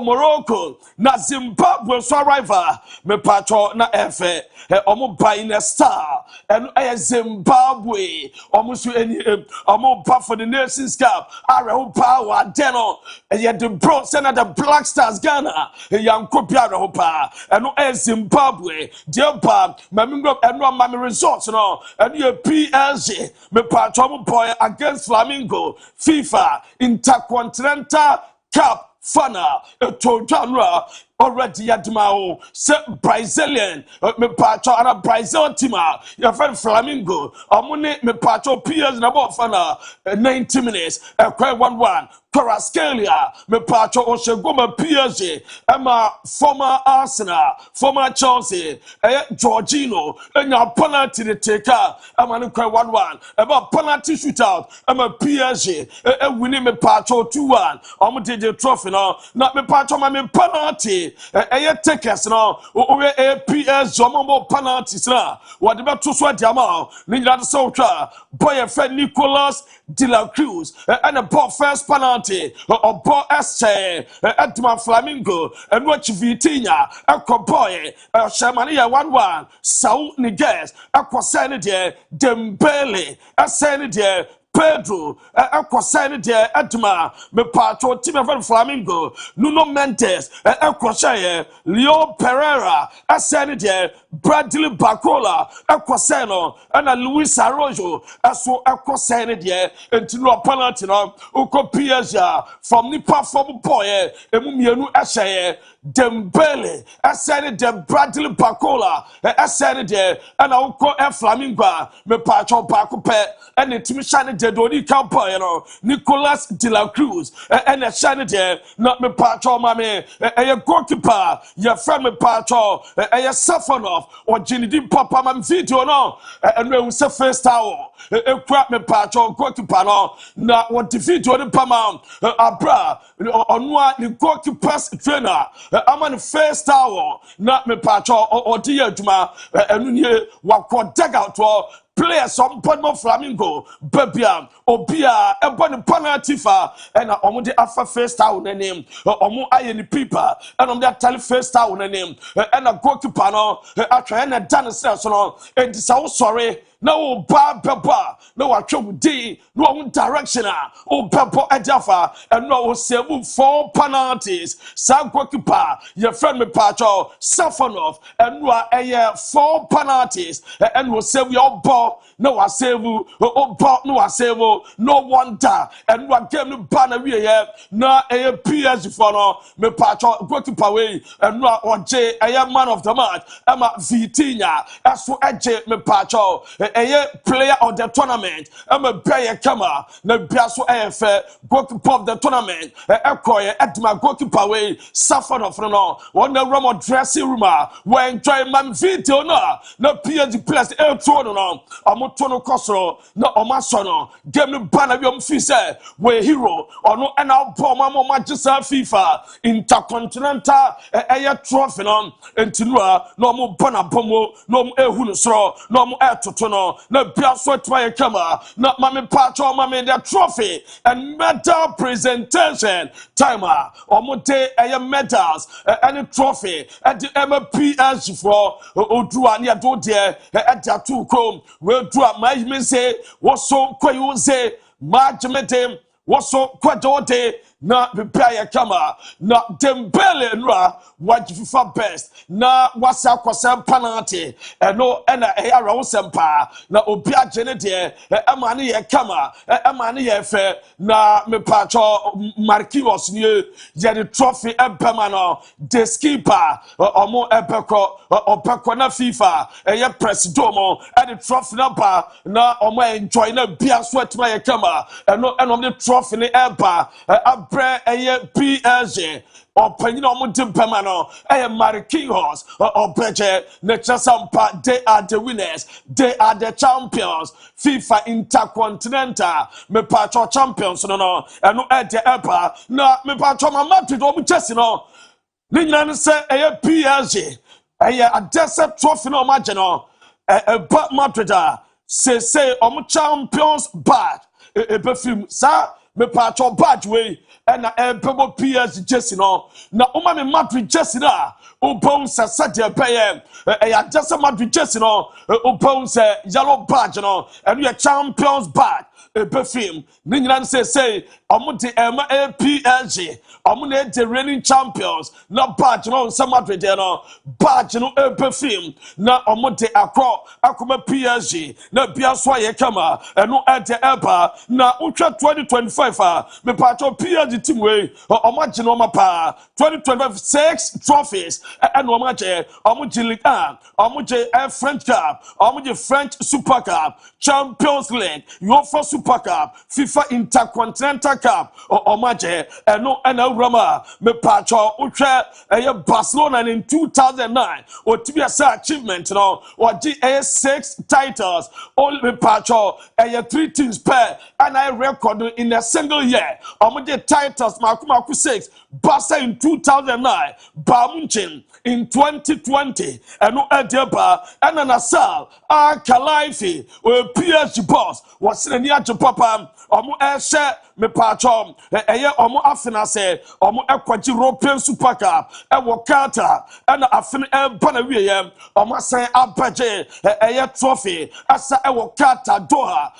Morocco na Zimbabwe so rival me pacho na efe omo buy na star and Zimbabwe almost any almost for the Nations Cup. Our power deno and yet the bronze and the Black Stars Ghana young Kopia Hopa and Zimbabwe dear Bob Mammy and Mammy results no and your PSG me patron boy against Flamingo FIFA Intercontinental Cup fana to genre already yadmao se Brazilian me pacho ana Brazil team your friend Flamingo amune me pacho PS na bo fana 90 minutes ekwa 1-1 Corascalia me pacho Oshegoma PSG Emma former Arsenal former Chelsea Georgino enya penalty the taker Emma no 1-1 about penalty shootout Emma PSG winning me pacho 2-1 omo DJ trophy no na me pacho ma me penalty takers no o PS omo penalties na what the beto so diama ni nyina so twa boy friend Nicolas de la Cruz and a ball first penalty or ball SC Edman Flamingo and watch Vitinha a boy Shamania 1-1 Saul Niguez a Quasanidia Dembele a Sanidia Pedro Aquasani de Edma me pato team of Flamingo Nuno Mendes Aquashaye Leo Pereira Asani de Bradley Bacola Aquaseno and Luis Arroyo aso Aquasani de Entino penalty no Uko Piaja from Nipa from boy Emumienu Ashaye Dembele Asani de Bradley Bacola Asani de and Uko Flamingo me pato Baco Pe and the team shine Doni Campo, Nicolas de la Cruz, and a Shannon, not me patro, mammy, a goalkeeper, your friend me patro, a Safanov, or Jenny Deep Papa, man, video, no, and we was the first hour, a crap me patro, goalkeeper, no, not what the video, the Pamam, a bra, on one, the goalkeeper's trainer, I'm on the first hour, not me patro, or dear Juma, and what dug out to players some Podmo Flamingo, Babia, Obia, a bonny penalty for and on the Alpha first town name, or iron paper, and on that tele first town name, and a goalkeeper, a train and done and so sorry. No Baba, no I D, no direction, oh Papa Ajafa, and no seven 4 penalties. Sam goalkeeper, your friend me Pacho, Safanov, and no a 4 penalties, and will save your ball. No, I save you, oh, ball, no, I save you, no wonder, and what game the banner we have, no a PS for no, me Pacho, goalkeeper way, and no or J, I am man of the match, Emma Vitinha, as for AJ, me Pacho. A player of the tournament. I'm a player camera. No Biaso AF goalkeeper of the tournament. Ekoye at my goalkeeper way. Suffered of no. One the room of dressing room. When enjoy man video no. No PSG players air tono no. Amotono Kosro. No Omasono. Game the banner yom fise. We hero. Or no and our poor mama Manchester FIFA. Intercontinental air trophy no. Entinua. No more banner pomo. No more air hunusro. No more air totono. No Piasso Twaya Kama, not Mammy Pacho, Mammy, the trophy and medal presentation. Timer, or Monte, a medals, and a trophy at the MPS for Odruania Dodia at the 2 comb. Will draw my say, was so Quayose, Marjamete, was so Quadote. Na prepare kama na Dembele nra what FIFA best na wasa kwasa penalty no na era wosempa na obi agene de amane ye kama amane ye fe na me pacho Marquinhos ni ye the trophy empema no the skipper omo ebeko na FIFA ye presidomo and the trophy number na omo enjoy na bia so atma ye kama no the trophy ni eba Pre PSG or Penny Timpamano, Marquinhos or Peche, Nechasampa, they are the winners, they are the champions. FIFA Intercontinental, me patro champions, no, and no at the Epa, no, me patro Madrid, or Chessino. Nina say a PSG, a desert trophy no marginal, a but Madrid, say, champions bad, a perfume, sir, me patro badge way. And Pebo PS Jesse no. Na Uma me Madrid Jesse na. Upon Sadia Payem. Just a Madrid Jesse no. Upon yellow badge no. And we are champions badge. ebefim ni nyina say omo de ema APLG omo na de reigning champions na badge no nsam adwede no badge no ebefim na omo de akoma PSG na bia so aye kama eno ede eba na utwa 2025 me pacho PSG team we omo agye no mapa 2025 6 trophies eno omo agye omo gye Ligue 1 omo gye French Cup omo gye French Super Cup Champions League UEFA Super Cup FIFA Intercontinental Cup omo agye eno ena urama me pacho utwa Barcelona in 2009 otibia sa achievement no oji 6 titles all me pacho 3 teams per and I record in a single year omo gye titles makumaku 6 Barca in 2009 Bayern in 2020 eno edeba ena nasal Kalaifi o PSG boss was in the agye papa omo me pacho omo afina say omo ekwaji European Super Cup wo Qatar and afin bana wiye omo san abaje trophy asa wo Qatar Doha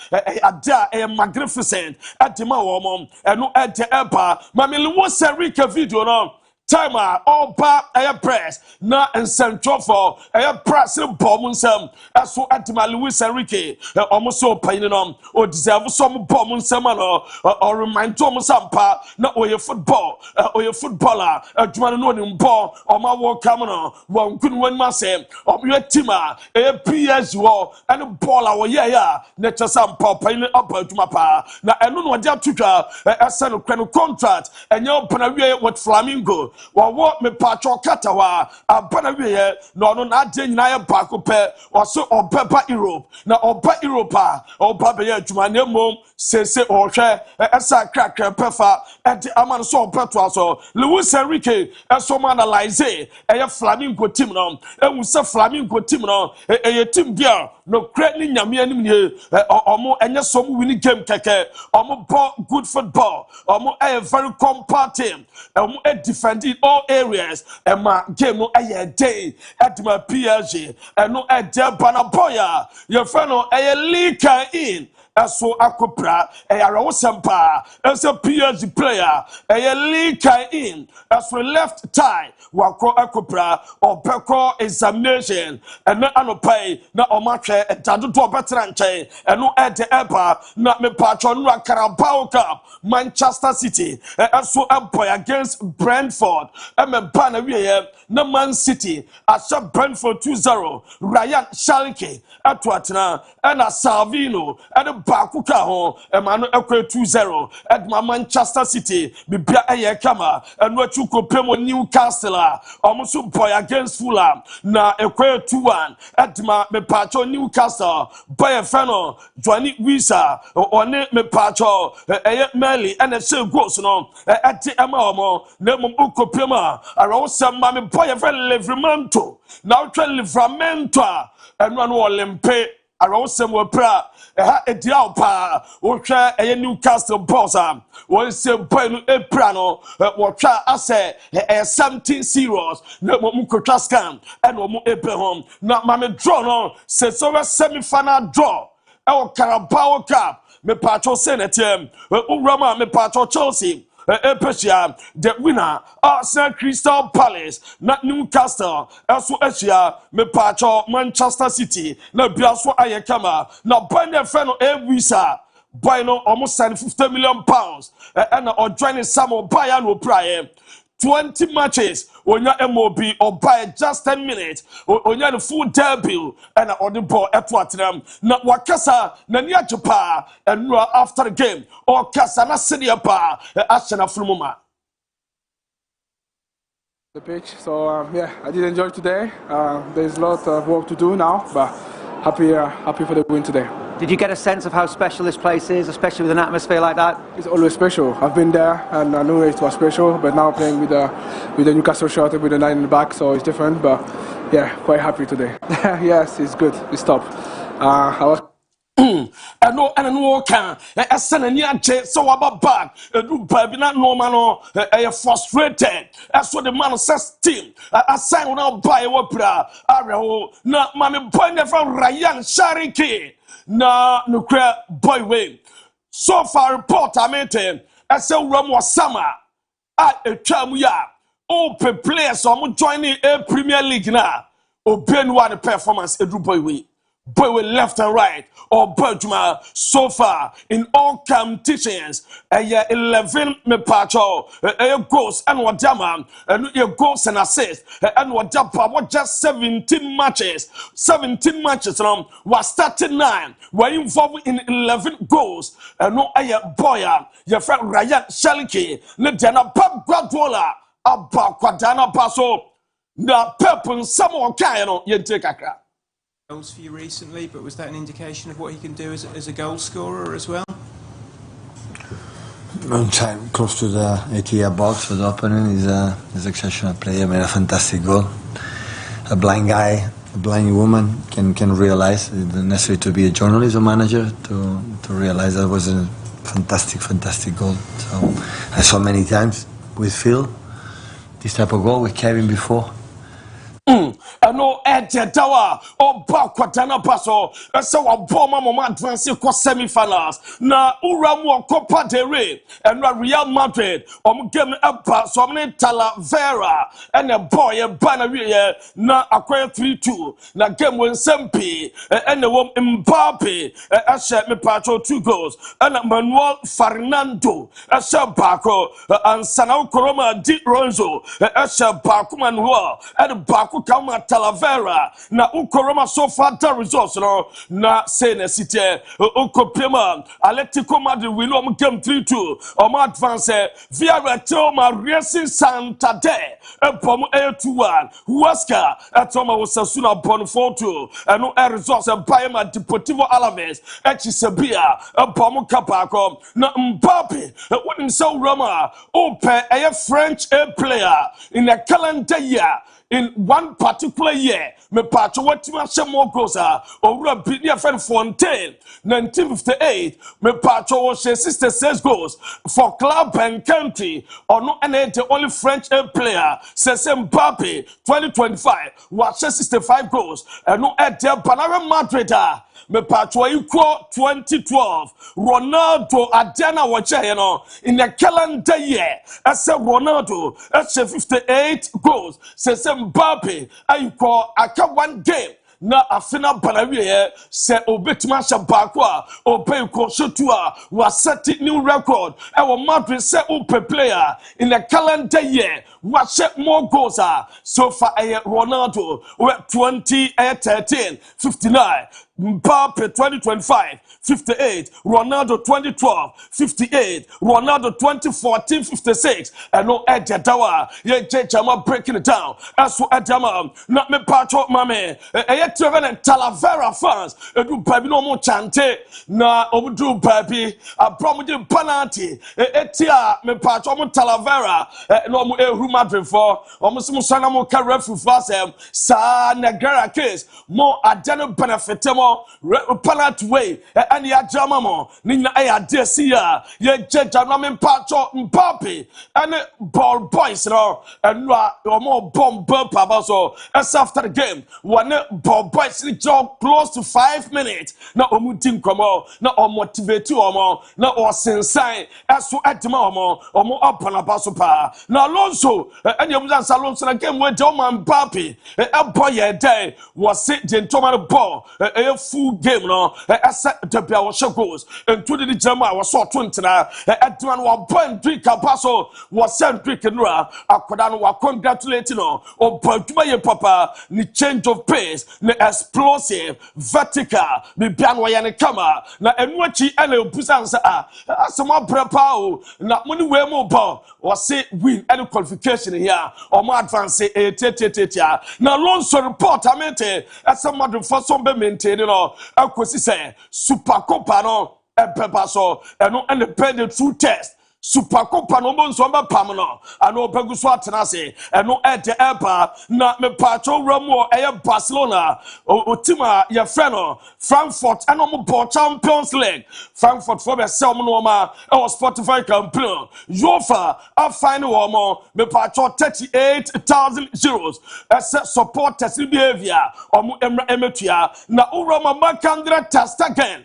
ada magnificent adima wo mom eno ede eba mamili wo serika video no timer all back press na ensentro for press bomb nsem eso adima Luis Enrique omo so payin no o deserve some bomb nsem no or remind to omo sampa na oye footballer adwuma no ni mbo omo wo kam no won kun wan ma se omo team PS wo and baller wo ya na chasampa payin abadwuma pa na eno no dia tutwa ese no kweno contract enye opana wie with Flamingo wo me pacho katawa abana wiye no no na ade nyina ye bako pe so obeba Europe na oba Europe oba be ye adwuma na mom sese ohwe esa krakra pefa ade aman so opeto aso Luis Enrique eso man analyze Flamingo team no ewu se Flamingo team no team dia no create ni nyame anim nie omo enye so mo win game keke omo ball good football omo very compact team omo defending all areas ma game no day at my PSG no bana boya your friend no leak in so akopra arawo sempa as a PSG player leak in as we left tie wako akopra opeko examination and anopai na omahwe dadodo betra nchen eno eba na me patron no Carabao Cup Manchester City so boy against Brentford me bana wiye na Man City asha Brentford 2-0 Ryan Schalke atwatena na Salvino and bakuka ho emano ekwe 2-0 edma Manchester City bibia kama eno achuko pemo Newcastle almost boy against Fulham na ekwe 2-1 edma me pacho Newcastle boy feno Johnny Wisa one me pacho Melly and se goals no ati ema omo na mum ukopema arawo sema me boy fe Livramento na utwa Livramento eno no Olympe arawo sema pra edia opa wo hwe Newcastle boss won se boy no epra no wo twa ase 17 serious na mum kotwa scam eno mo epe hom na ma me draw no se so semi final draw Carabao Cup me pacho senetem urama me pacho Chelsea Epesia the winner Arsenal Crystal Palace na Newcastle eso asia me pacho Manchester City na biaso ayekama na banya fe no Visa boy no almost sign £50 million and or joining some buy no prior 20 matches onya MOB or buy just 10 minutes onya the full debut and on the ball at Tottenham na wakasa na nia Japan and after the game or kasa na senior pa ashana flumuma the pitch. So yeah, I did enjoy today. There's a lot of work to do now, but happy for the win today. Did you get a sense of how special this place is, especially with an atmosphere like that? It's always special. I've been there and I knew it was special, but now playing with the Newcastle shirt with the 9 in the back, so it's different. But yeah, quite happy today. Yes, it's good. It's top. I was. I know can send a near jet so about back do baby not normal no frustrated that's what the man says team I sang now buy opera areho na mami point from Ryan Shariki na no boy way so far report amete ese wuram was summer a etwam ya open players omo joining a Premier League na obenu one performance edru boy we left and right or Bergman so far in all competitions 11 me pacho goals and what man and your goals and assists and what just 17 matches was starting 9 were involved in 11 goals and no boy your friend Ryan Shaliki ne dana pap Guardiola aba kwadana paso na pepun some kind no yente kakra goals for you recently, but was that an indication of what he can do as a goal scorer as well? Long time close to the 80-yard box for the opponent. He's an exceptional player, made a fantastic goal. A blind guy, a blind woman can realize it's necessary to be a journalist or manager to realize that was a fantastic goal. So I saw many times with Phil this type of goal with Kevin before. No Tower or Bakwatana Paso, so a bomber moment advance semi-finals. Na Uramu Copa del Rey and Real Madrid game up so many Talavera and a boy a banner na acquire 3-2. Na game win Sempi and the woman Mbappe a me patro 2 goals and Manuel Fernando a Bako and Sanao Koroma Di Ronzo a Baku Manuel and Baku Kama Talavera na ukoroma so far the results no na say na site ukopema Atletico Madrid win game 3-2 advance via Retoma Racing Santander epom 2-1 Huesca etoma Osasuna bon 4-2 no results Bayern Deportivo Alaves Chisebia epom Kapako na Mbappe when so Roma open a French player in a calendar year in one particular year, me patcho what more goals or a friend Fontaine 1958, me patcho was 66 goals for club and country or no and the only French player says Mbappe 2025 was 65 goals and no at the Panama Madrid me patcho equal 2012 Ronaldo Adana wache in the calendar year as a Ronaldo at 58 goals says Mbappe equal aka one game na afina banawie se obetima shabakwa obey ko shotua was set new record e wo Madrid se ope player in the calendar year was set more goals so far Ronaldo 2013 59 Mbappe 2025 58 Ronaldo 2012 58 Ronaldo 2014 56 and no Eddawa ye jama breaking it down as for Edama not me patcho mame Treven Talavera fans edu baby no mo chante na obudu baby abromudi penalty etia me patcho mo Talavera no mo ehuru Madrid for omo sana mo ka referee for sa na gara case mo adano benefit mo penalty way and ya jama mo ni na e adesi ya ye jeja no me patcho Mbappe and ball boys no and omo bomb papa so as after the game one ball boys job close to 5 minutes na omutin komo na motivate omo na osensan aso adema omo apana baso pa na Alonso and Yamuzan Alonso na game where Doman Mbappe boy day was sit gentleman ball a full game no asa the bia was goals and to the German was so 20 na Edman wa point drink paso was sent drink nura akoda no wa congratulate no o baduma ye papa ni change of pace na explosive vertical be bian wa ya ne kama na enuachi ana obusansa asoma prepa o na money we mo ball was say win any qualification here or more advance na Alonso report amente asoma do for some be maintain no akosi say super copa no pepa so no independent true test Super Copa no bon somba pamno ano peguso atenase eno ede eba na me patcho ramo Barcelona otima ya freno Frankfurt ano mo Champions League Frankfurt for be sell no ma Spotify campaign UEFA a final mo me patcho 38,000 euros as supporters behavior omo emra emetua na urama makandra test again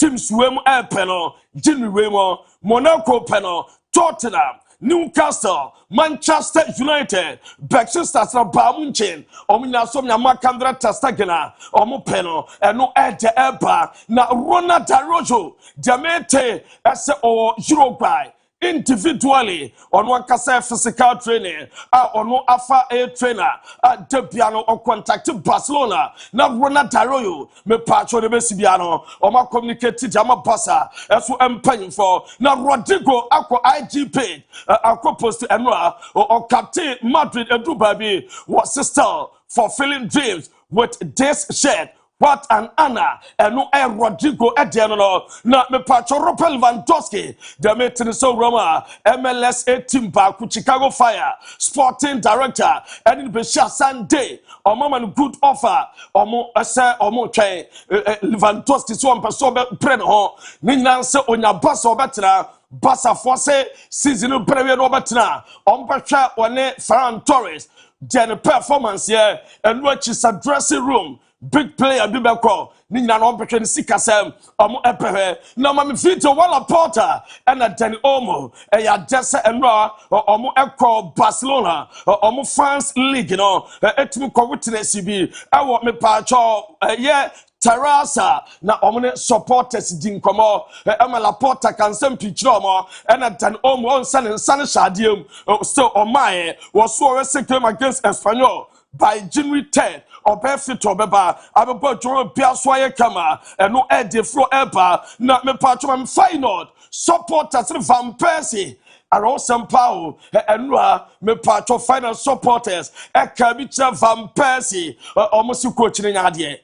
teams wem peno Jimmy Wemo Monaco peno Tottenham Newcastle, Manchester United, Baxter na Bamunchin, Omina Somna Macandra Tastagana, Omopeno, and no Ed Eba, na Rona Darojo, Diamete, S.O. Uruguay. Individually, on one case physical training, on no alpha A trainer, at the piano or contact Barcelona, now Rona Daroyo, me patcho de Bessibiano, or my communicated Jama Bassa, as we am paying for, now Rodrigo Aqua IG paid, Aqua Post Emra, or Captain Madrid and Dubabi, was sister fulfilling dreams with this shirt. What an honor, and no Rodrigo Ediano, not me patcho Ropel Lewandowski, the meeting so Roma, MLS A team back with Chicago Fire, sporting director, and in Besha Sunday, or mama good offer, or more or more train, Lewandowski so on Pasobe Preno, Ninan se on your bus or better. Bassa Force, season Premier Robertina, on Pacha one Ferran Torres, Jenny performance here, and which is a dressing room. Big player Bibeko, Nina no between Sikasem, Epehe, no Mammy Vito, Walla Porter, and a Danny Omo, a Jessa and Ra, or Omo Echo Barcelona, or Omo France League, you know, Etimico witness CB, I want me patcho, yeah. Terasa na omne supporters din komo Emela Porter can some pitch no more and an omo on san shadium still on my was so second against Espanyol by January 10 or perfect or beba abebo Jerome Piaswaye Kama and no air the floor ever not me patron final supporters Van Persie Arosan Pau and me patron final supporters Kabicha Van Persie almost coaching in Adie.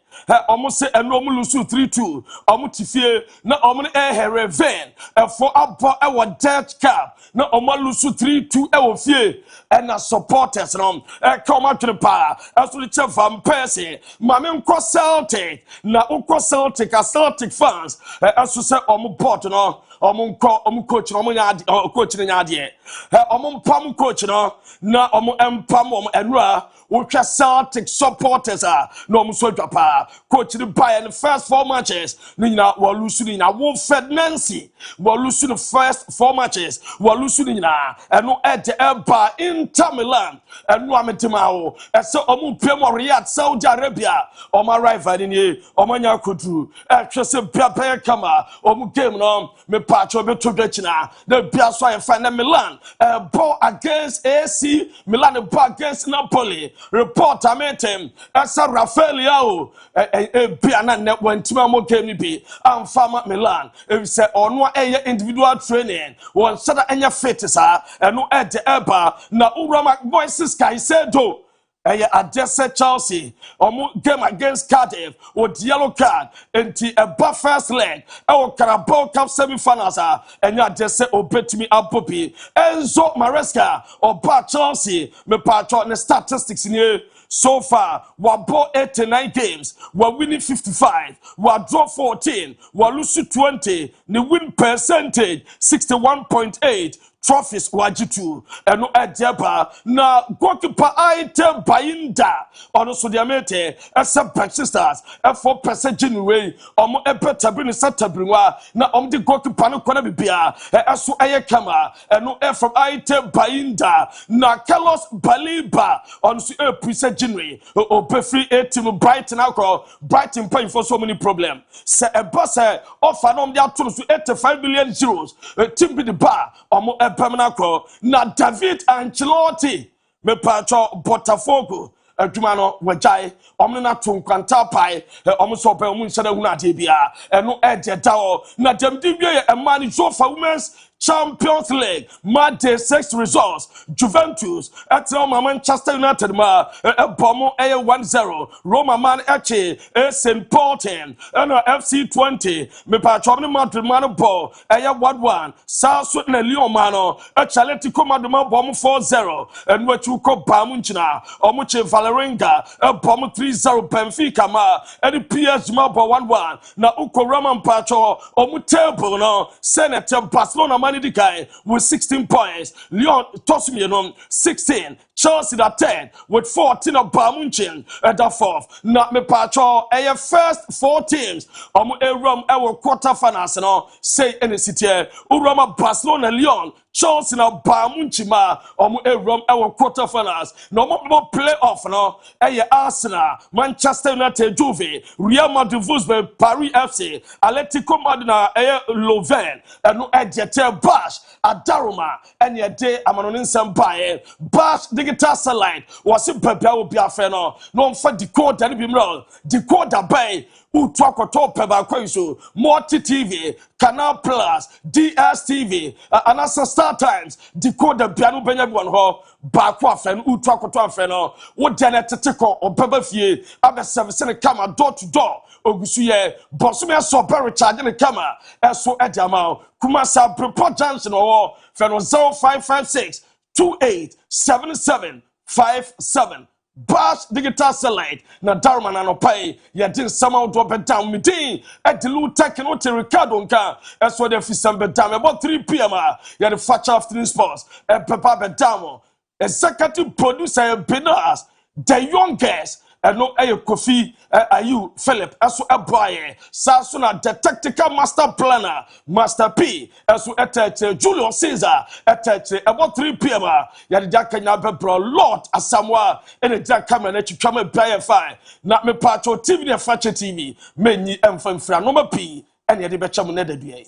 Almost say and normal lose 3-2. Omutifie na omne reven for about our death cap. Na omo lose 3-2 fie and na supporters no come out to the power. As we check Van Persie, Mame nko Celtic na uko Celtic a Celtic fans as we say omo port no omo coach no omo coach ni ade. Omo pam coach no na omo empam omo enra Ultra Celtic supporters are no Musojapa. Coach the Bayern the first 4 matches. Nina Walusuna Wolfred Nancy. Walusu the first 4 matches. Walusuna and no at the Eba Inter Milan and no Ametimao. And so Omu Pemo Riyadh Saudi Arabia. Oma rival in ye. Omanya Kudu. Actually Pia Kama. Omu game no me patcho beto Gechina. The Piaswa and Final Milan. Ball against AC Milan ball against Napoli. Report I met him as a Rafael Piana net when Timamo came to be and Farmer Milan. If said on one individual training, one sort of any fitness and no at the Eba na Urama voices Kai said do. I just said Chelsea or game against Cardiff with yellow card into a first leg. Our Carabao Cup semi-finals and I just said obey to me up puppy Enzo Maresca or Chelsea me patron the statistics in here. So far, we bought 89 games, we're winning 55, we draw 14, we lose 20, the win percentage 61.8. Trophies wajitu eno edeba na goalkeeper item bayinda ono so diamete ese Baxters 4% January omo ebeta bi ne satabrinwa na omo de goalkeeper no kona bibia eso eye kama eno from item bayinda na Carlos Baliba ono so percent January obefree 18 Brighton akọ Brighton paying for so many problems se ebase offer no de ato so 85 million euros team bi the bar omo Permanako na David Ancelotti me patcho Botafogo adwumano wajai omne na tonkwanta pai omso pe omunhyada hu na de bia eno ededa na dem di wie e man for women's Champions League Monday 6 results Juventus at Manchester United ma bomo 1-0 Roma man eche St. Paulton and FC 20 me patcho ne Madrid man ball 1-1 Salso na Lyon mano Atletico Madrid man bomo 4-0 and what you call Bamunchina omuche Valerenga bomo 3-0 Benfica ma and PSG ma 1-1 na uko Roman patcho omu table no Senator Barcelona Saint-Germain di guy with 16 points. Lyon Tosmianon 16. Chelsea the third with 14 of Bamunchin at the fourth. Not me patrol a first 4 teams. Rum our quarterfinals no say any city. Urama Barcelona Lyon. Chelsea na Bamunchima rum our quarterfinals. No more playoff no. Arsenal, Manchester United, Juve, Real Madrid, Wolfsburg, Paris FC, Atletico Madrid, Louvain, and no Edgeter Bash, Adaruma, and your day Amanonin Sambaye, Bash digital satellite was in Pepe will be a feno. No for decode and be wrong. Decoder Bay. Utwakoto peba kwesu Multi TV Canal Plus DSTV Anasa Star Times Decoder Piano Benyabuan ho Bakwa fen Utwakoto afeno What Janet Teko or Peba Fie Abe service in the camera door to door Ogusuye Bosumia so very charge in the camera Eso Edamao Kumasa Report Johnson or Feno 0556 287757 Bash digital satellite na Darman anopai ya din sama do bedam midin e de lu tekno te Ricardo nka eso de fisambe dam about 3 p.m. ya the Fakye afternoon sports e papa bedam executive producer Benas the youngest no Kofi Ayu Philip aso eboye saso na the tactical master planner Master P aso etete Julius Caesar etete about 3 p.m. ya de jakanya bebro Lord Asamoah ene jakama na twitwama BFI na me patcho TV na Fakye TV menyi MON-FRI no ma P ene de bechem na dadue